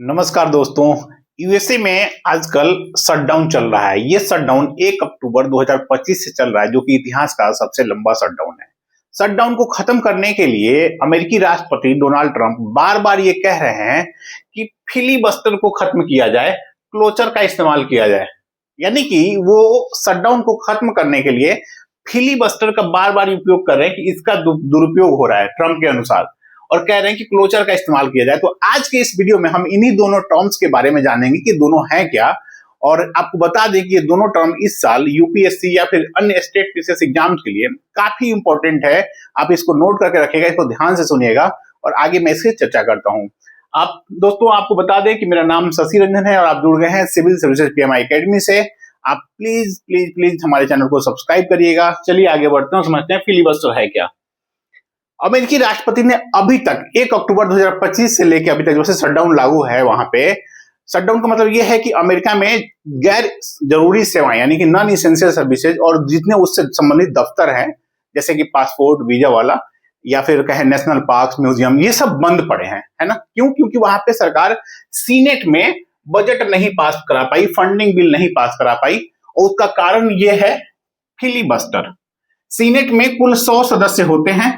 नमस्कार दोस्तों। यूएसए में आजकल शटडाउन चल रहा है। ये शटडाउन 1 अक्टूबर 2025 से चल रहा है, जो कि इतिहास का सबसे लंबा शटडाउन है। शटडाउन को खत्म करने के लिए अमेरिकी राष्ट्रपति डोनाल्ड ट्रंप बार-बार ये कह रहे हैं कि फिलिबस्टर को खत्म किया जाए, क्लोचर का इस्तेमाल किया जाए। यानी कि वो शटडाउन को खत्म करने के लिए फिलिबस्टर का बार-बार उपयोग कर रहे हैं कि इसका दुरुपयोग हो रहा है ट्रंप के अनुसार, और कह रहे हैं कि क्लोजर का इस्तेमाल किया जाए। तो आज के इस वीडियो में हम इन्हीं दोनों टर्म्स के बारे में जानेंगे कि दोनों हैं क्या। और आपको बता दें कि ये दोनों टर्म इस साल यूपीएससी या फिर अन्य स्टेट पीसीएस एग्जाम्स के लिए काफी इंपॉर्टेंट है। आप इसको नोट करके रखिएगा, इसको ध्यान से सुनिएगा और आगे मैं इसकी चर्चा करता हूं। आप दोस्तों, आपको बता दें कि मेरा नाम शशि रंजन है और आप जुड़ गए हैं सिविल सर्विसेज पीएमआई एकेडमी से। आप प्लीज प्लीज प्लीज हमारे चैनल को सब्सक्राइब करिएगा। चलिए आगे बढ़ते हैं, समझते हैं फिलिबस्टर है क्या। अमेरिकी राष्ट्रपति ने अभी तक 1 अक्टूबर 2025 से लेकर अभी तक जो शटडाउन लागू है, वहां पे शटडाउन का मतलब यह है कि अमेरिका में गैर जरूरी सेवाएं यानी कि नॉन इसेंशियल सर्विसेज और जितने उससे संबंधित दफ्तर हैं, जैसे कि पासपोर्ट वीजा वाला या फिर कहे नेशनल पार्क म्यूजियम, ये सब बंद पड़े हैं, है ना। क्यों? क्योंकि वहां पे सरकार सीनेट में बजट नहीं पास करा पाई, फंडिंग बिल नहीं पास करा पाई, और उसका कारण यह है फिलिबस्टर। सीनेट में कुल 100 सदस्य होते हैं।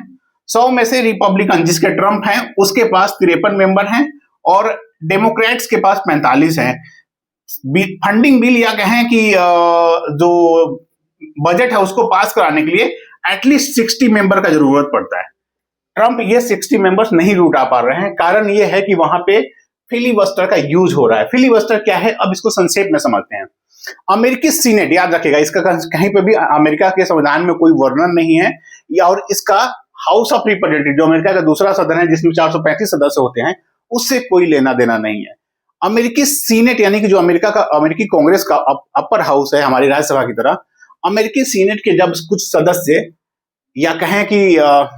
100 में से रिपब्लिकन जिसके ट्रंप हैं उसके पास 53 मेंबर हैं और डेमोक्रेट्स के पास 45 हैं। फंडिंग बिल या कहें कि जो बजट है उसको पास कराने के लिए एटलीस्ट 60 मेंबर का जरूरत पड़ता है। ट्रंप ये 60 मेंबर्स नहीं जुटा पा रहे हैं। कारण ये है कि वहां पे फिलिबस्टर का यूज हो रहा है। फिलिबस्टर क्या है, अब इसको संक्षेप में समझते हैं। अमेरिकी सीनेट, याद रखिएगा, इसका कहीं पे भी अमेरिका के संविधान में कोई वर्णन नहीं है, या और इसका हाउस ऑफ रिप्रेजेंटेटिव जो अमेरिका का दूसरा सदन है जिसमें 435 सदस्य होते हैं, उससे कोई लेना देना नहीं है। अमेरिकी सीनेट यानी कि जो अमेरिकी कांग्रेस का अपर हाउस है, हमारी राज्यसभा की तरह, अमेरिकी सीनेट के जब कुछ सदस्य या कहें कि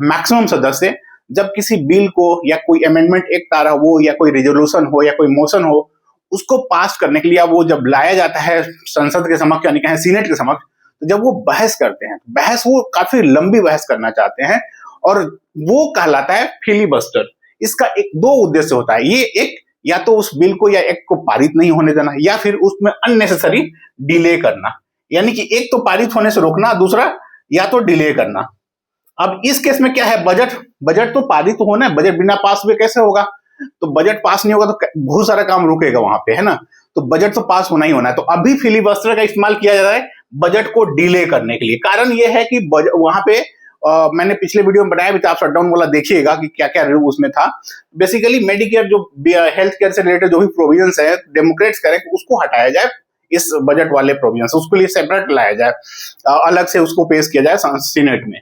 मैक्सिमम सदस्य जब किसी बिल को या कोई अमेंडमेंट एक्ट आ रहा हो या कोई रेजोल्यूशन हो या कोई मोशन हो, उसको पास करने के लिए वो जब लाया जाता है संसद के समक्ष यानी कहें सीनेट के समक्ष, तो जब वो बहस करते हैं, बहस वो काफी लंबी बहस करना चाहते हैं और वो कहलाता है फिलिबस्टर। इसका एक दो उद्देश्य होता है। ये एक, या तो उस बिल को या एक्ट को पारित नहीं होने देना, या फिर उसमें अननेसेसरी डिले करना। यानी कि एक तो पारित होने से रोकना, दूसरा या तो डिले करना। अब इस केस में क्या है, बजट तो पारित होना है, बजट बिना पास हुए कैसे होगा। तो बजट पास नहीं होगा तो बहुत सारा काम रुकेगा वहां पे, है ना। तो बजट तो पास होना ही होना है। तो अभी फिलिबस्टर का इस्तेमाल किया जा रहा है बजट को डिले करने के लिए। कारण यह है कि वहां पे मैंने पिछले वीडियो में बताया भी था, आप शटडाउन वाला देखिएगा कि क्या क्या उसमें था। बेसिकली मेडिकेयर जो हेल्थ केयर से रिलेटेड जो भी प्रोविजंस है, डेमोक्रेट्स करें उसको हटाया जाए इस बजट वाले प्रोविजंस, उसके लिए सेपरेट लाया जाए, अलग से उसको पेश किया जाए सीनेट में।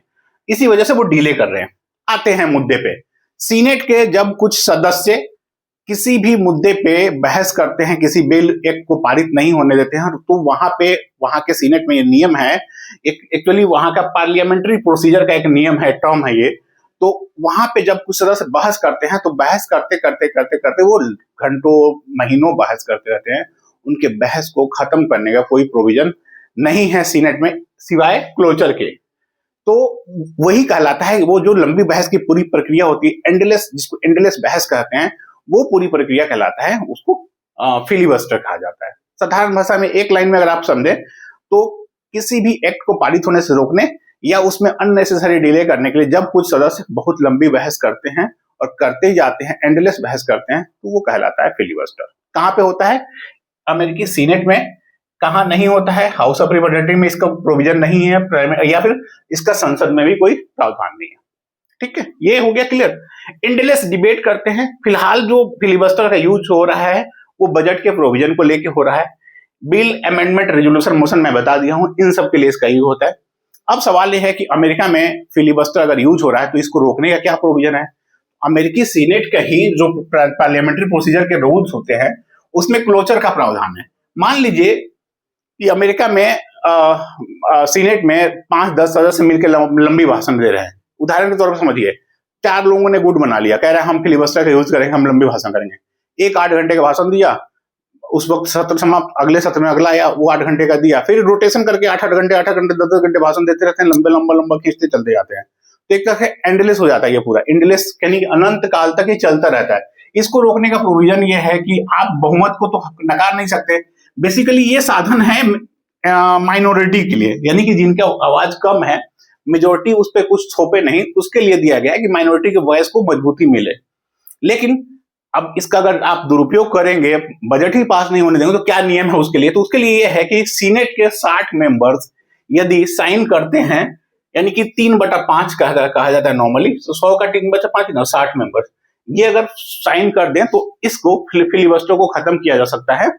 इसी वजह से वो डिले कर रहे हैं। आते हैं मुद्दे पे। सीनेट के जब कुछ सदस्य किसी भी मुद्दे पे बहस करते हैं, किसी बिल एक्ट को पारित नहीं होने देते हैं, तो वहां के सीनेट में ये नियम है, एक्चुअली वहां का पार्लियामेंट्री प्रोसीजर का एक नियम है, टर्म है ये। तो वहां पे जब कुछ सदस्य बहस करते हैं तो बहस करते करते करते करते वो घंटों महीनों बहस करते रहते हैं। उनके बहस को खत्म करने का कोई प्रोविजन नहीं है सीनेट में सिवाय क्लोजर के। तो वही कहलाता है, वो जो लंबी बहस की पूरी प्रक्रिया होती है, एंडलेस, जिसको एंडलेस बहस कहते हैं, वो पूरी प्रक्रिया कहलाता है, उसको फिलिबस्टर कहा जाता है। साधारण भाषा में एक लाइन में अगर आप समझे तो किसी भी एक्ट को पारित होने से रोकने या उसमें अननेसेसरी डिले करने के लिए जब कुछ सदस्य बहुत लंबी बहस करते हैं और करते ही जाते हैं, एंडलेस बहस करते हैं, तो वो कहलाता है फिलिबस्टर। कहां पे होता है? अमेरिकी सीनेट में। कहां नहीं होता है? हाउस ऑफ रिप्रेजेंटेटिव में इसका प्रोविजन नहीं है, या फिर इसका संसद में भी कोई प्रावधान नहीं है। ठीक है, ये हो गया क्लियर। इंडलेस डिबेट करते हैं। फिलहाल जो फिलिबस्टर का यूज हो रहा है वो बजट के प्रोविजन को लेके हो रहा है। बिल, अमेंडमेंट, रेजोल्यूशन, मोशन मैं बता दिया हूं, इन सब के लिए इसका यूज होता है। अब सवाल यह है कि अमेरिका में फिलिबस्टर अगर यूज हो रहा है तो इसको रोकने का क्या प्रोविजन है। अमेरिकी सीनेट का ही जो पार्लियामेंट्री प्रोसीजर के रूल्स होते हैं उसमें क्लोजर का प्रावधान है। मान लीजिए कि अमेरिका में सीनेट में 5-10 सदस्य मिलकर लंबी भाषण दे रहे हैं। उदाहरण के तौर पर समझिए, 4 लोगों ने गुट बना लिया, कह रहे हैं हम फिलिबस्टर का यूज करेंगे, हम लंबी भाषण करेंगे। एक 8 घंटे का भाषण दिया, उस वक्त सत्र समाप्त, अगले सत्र में अगला आया, वो 8 घंटे का दिया, फिर रोटेशन करके 8-8 घंटे 10-10 घंटे भाषण देते रहते हैं, लंबा खींचते चलते जाते हैं। तो एक तरह से एंडलेस हो जाता है ये पूरा। एंडलेस यानी अनंत काल तक ही चलता रहता है। इसको रोकने का प्रोविजन ये है कि आप बहुमत को तो नकार नहीं सकते। बेसिकली ये साधन है माइनॉरिटी के लिए, यानी कि जिनका आवाज कम है, मेजोरिटी उस पर कुछ थोपे नहीं, उसके लिए दिया गया है कि माइनॉरिटी के वॉइस को मजबूती मिले। लेकिन अब इसका अगर आप दुरुपयोग करेंगे, बजट ही पास नहीं होने देंगे, तो क्या नियम है उसके लिए? तो उसके लिए यह है कि सीनेट के 60 मेंबर्स यदि साइन करते हैं, यानी कि 3/5 कहा जाता है नॉर्मली, तो 100 का 3/5 ना 60 मेंबर्स, ये अगर साइन कर दें तो इसको फिलिबस्टर को खत्म किया जा सकता है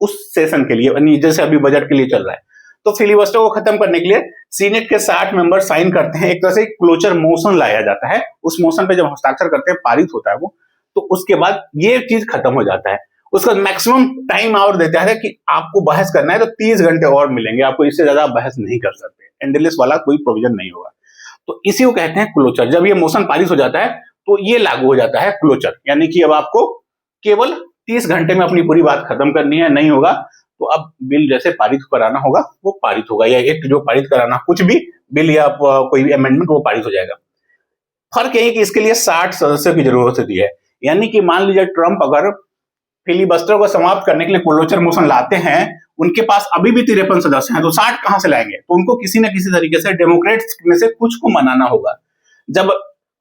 उस सेशन के लिए, जैसे अभी बजट के लिए चल रहा है। तो फिलिबस्टर को खत्म करने के लिए सीनेट के 60 मेंबर साइन करते हैं, एक तरह से क्लोचर मोशन लाया जाता है। उस मोशन पे जब हस्ताक्षर करते हैं, पारित होता है वो, तो उसके बाद ये चीज खत्म हो जाता है। उसका मैक्सिमम टाइम और देता है कि आपको बहस करना है तो 30 घंटे और मिलेंगे, आपको इससे ज्यादा बहस नहीं कर सकते। एंडलेस वाला कोई प्रोविजन नहीं होगा। तो इसी को कहते हैं क्लोचर। जब ये मोशन पारित हो जाता है तो ये लागू हो जाता है क्लोचर, यानी कि अब आपको केवल 30 घंटे में अपनी पूरी बात खत्म करनी है। नहीं होगा तो अब बिल जैसे पारित कराना होगा वो पारित होगा, या एक्ट जो पारित कराना, कुछ भी बिल या कोई अमेंडमेंट वो पारित हो जाएगा। फर्क यही कि इसके लिए 60 सदस्यों की जरूरत होती है। यानी कि मान लीजिए ट्रंप अगर फिलिबस्टर को समाप्त करने के लिए क्लोचर मोशन लाते हैं, उनके पास अभी भी 53 सदस्य हैं, तो 60 कहां से लाएंगे? तो उनको किसी न किसी तरीके से डेमोक्रेट्स में से कुछ को मनाना होगा। जब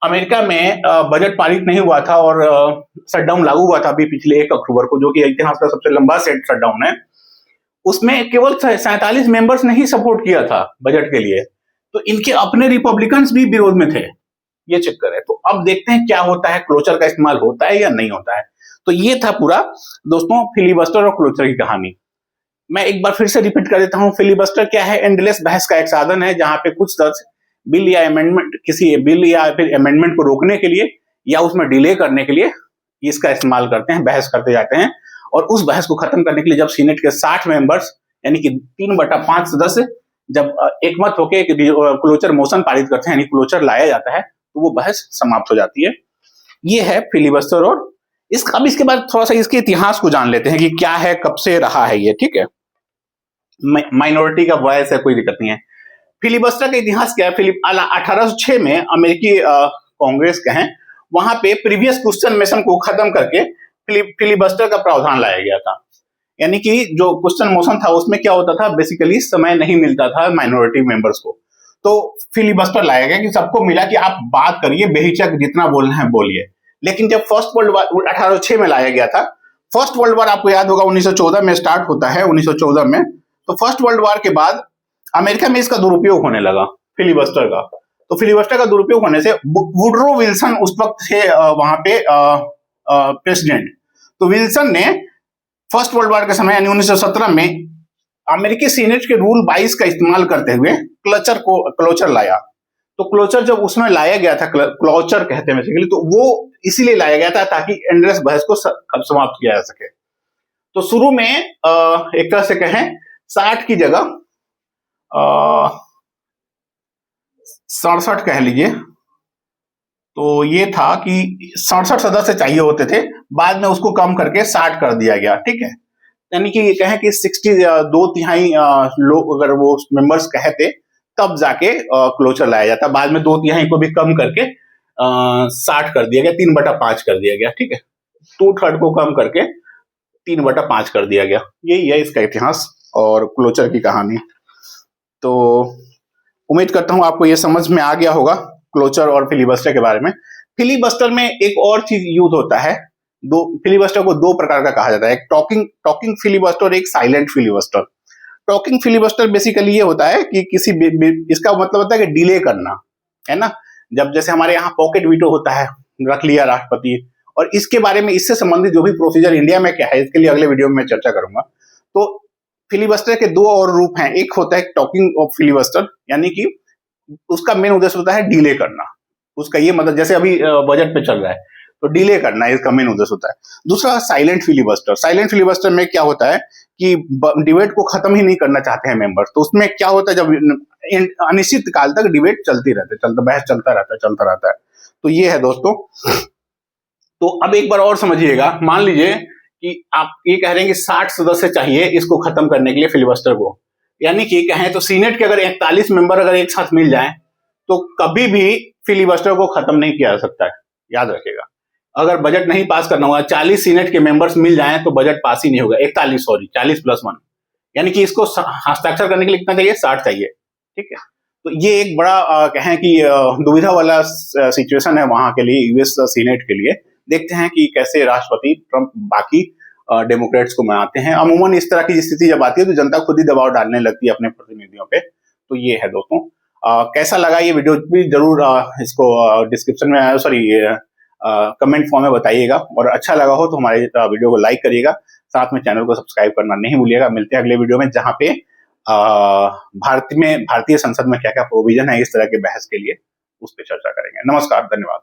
अमेरिका में बजट पारित नहीं हुआ था और शटडाउन लागू हुआ था अभी पिछले 1 अक्टूबर को, जो कि इतिहास का सबसे लंबा शटडाउन है, उसमें केवल 47 मेंबर्स ने ही सपोर्ट किया था बजट के लिए। तो इनके अपने रिपब्लिकन्स भी विरोध में थे। ये चक्कर है। तो अब देखते हैं क्या होता है, क्लोचर का इस्तेमाल होता है या नहीं होता है। तो ये था पूरा दोस्तों फिलिबस्टर और क्लोचर की कहानी। मैं एक बार फिर से रिपीट कर देता हूं, फिलिबस्टर क्या है? एंडलेस बहस का एक साधन है जहां पे कुछ सदस्य बिल या अमेंडमेंट, किसी बिल या फिर अमेंडमेंट को रोकने के लिए या उसमें डिले करने के लिए इसका इस्तेमाल करते हैं, बहस करते जाते हैं। और उस बहस को खत्म करने के लिए जब सीनेट के 60 मेंबर्स यानी कि 3/5 सदस्य जब एकमत होकर क्लोचर मोशन पारित करते हैं, यानी क्लोचर लाया जाता है, तो वो बहस समाप्त हो जाती है। ये है फिलिबस्टर। और अब इसके बाद थोड़ा सा इसके इतिहास को जान लेते हैं कि क्या है, कब से रहा है ये। ठीक है, माइनॉरिटी का वॉइस है, कोई दिक्कत नहीं है। फिलिबस्टर का इतिहास क्या है? 1806 में अमेरिकी कांग्रेस के हैं, वहां पे प्रीवियस क्वेश्चन मोशन को खत्म करके फिलिबस्टर का प्रावधान लाया गया था। यानी कि जो क्वेश्चन मोशन था उसमें क्या होता था, बेसिकली समय नहीं मिलता था माइनॉरिटी मेंबर्स को, तो फिलिबस्टर लाया गया कि सबको मिला कि आप बात करिए, बेहिचक जितना बोलना है बोलिए। लेकिन जब फर्स्ट वर्ल्ड वार 1806 में लाया गया था, फर्स्ट वर्ल्ड वार आपको याद होगा 1914 में स्टार्ट होता है, 1914 में। तो फर्स्ट वर्ल्ड वार के बाद अमेरिका में इसका दुरुपयोग होने लगा फिलिबस्टर का। तो फिलिबस्टर का दुरुपयोग होने से वुडरो विल्सन उस वक्त थे वहां पे प्रेसिडेंट। तो विल्सन ने फर्स्ट वर्ल्ड वार के समय यानी 1917 में अमेरिकी सीनेट के रूल 22 का इस्तेमाल करते हुए क्लोचर लाया। तो क्लोचर जब उसमें लाया गया था, क्लोचर कहते हैं बेसिकली, तो वो इसीलिए लाया गया था ताकि एंडलेस बहस को समाप्त किया जा सके। तो शुरू में एक तरह से कहें 60 की जगह 67 कह लीजिए, तो ये था कि 67 सदस्य चाहिए होते थे, बाद में उसको कम करके 60 कर दिया गया। ठीक है, यानी कि ये कहें कि 60 2/3 लोग अगर वो मेंबर्स कहते तब जाके क्लोचर लाया जाता। बाद में 2/3 को भी कम करके 60 कर दिया गया, 3/5 कर दिया गया। ठीक है, 2/3 को कम करके 3/5 कर दिया गया। यही है इसका इतिहास और क्लोचर की कहानी। तो उम्मीद करता हूं आपको ये समझ में आ गया होगा क्लोचर और फिलिबस्टर के बारे में। फिलिबस्टर में एक और चीज यूज होता है, फिलिबस्टर को 2 प्रकार का कहा जाता है, एक टॉकिंग फिलिबस्टर और एक silent filibuster. Talking filibuster basically ये होता है कि इसका मतलब होता है कि डिले करना, है ना। जब जैसे हमारे यहाँ पॉकेट वीटो होता है, रख लिया राष्ट्रपति, और इसके बारे में इससे संबंधित जो भी प्रोसीजर इंडिया में क्या है, इसके लिए अगले वीडियो में मैं चर्चा करूंगा। तो फिलिबस्टर के 2 और रूप हैं। एक होता है टॉकिंग ऑफ फिलिबस्टर, यानी कि उसका मेन उद्देश्य होता है डिले करना। उसका ये मतलब जैसे अभी बजट पे चल रहा है तो डिले करना इसका मेन उद्देश्य होता है। दूसरा साइलेंट फिलिबस्टर। साइलेंट फिलिबस्टर में क्या होता है कि डिबेट को खत्म ही नहीं करना चाहते हैं मेंबर्स, तो उसमें क्या होता है, जब अनिश्चित काल तक डिबेट चलती रहती है, बहस चलता रहता है। तो ये है दोस्तों। तो अब एक बार और समझिएगा, मान लीजिए कि आप ये कह रहे हैं कि 60 सदस्य चाहिए इसको खत्म करने के लिए फिलिबस्टर को, यानी कि कहें तो सीनेट के अगर 41 मेंबर अगर एक साथ मिल जाएं तो कभी भी फिलिबस्टर को खत्म नहीं किया जा सकता है, याद रखिएगा। अगर बजट नहीं पास करना होगा, 40 सीनेट के मेंबर्स मिल जाएं तो बजट पास ही नहीं होगा। 41 सॉरी 40+1, यानी कि इसको हस्ताक्षर करने के लिए कितना चाहिए, 60 चाहिए। ठीक है, तो ये एक बड़ा कहें कि दुविधा वाला सिचुएशन है वहां के लिए, यूएस सीनेट के लिए। देखते हैं कि कैसे राष्ट्रपति ट्रंप बाकी डेमोक्रेट्स को मनाते हैं। अमूमन इस तरह की स्थिति जब आती है तो जनता खुद ही दबाव डालने लगती है अपने प्रतिनिधियों पे। तो ये है दोस्तों, कैसा लगा ये वीडियो भी जरूर इसको डिस्क्रिप्शन में सॉरी कमेंट फॉर्म में बताइएगा, और अच्छा लगा हो तो हमारे वीडियो को लाइक करिएगा, साथ में चैनल को सब्सक्राइब करना नहीं भूलिएगा। मिलते हैं अगले वीडियो में, जहां पे भारतीय संसद में क्या क्या प्रोविजन है इस तरह के बहस के लिए, उस पर चर्चा करेंगे। नमस्कार, धन्यवाद।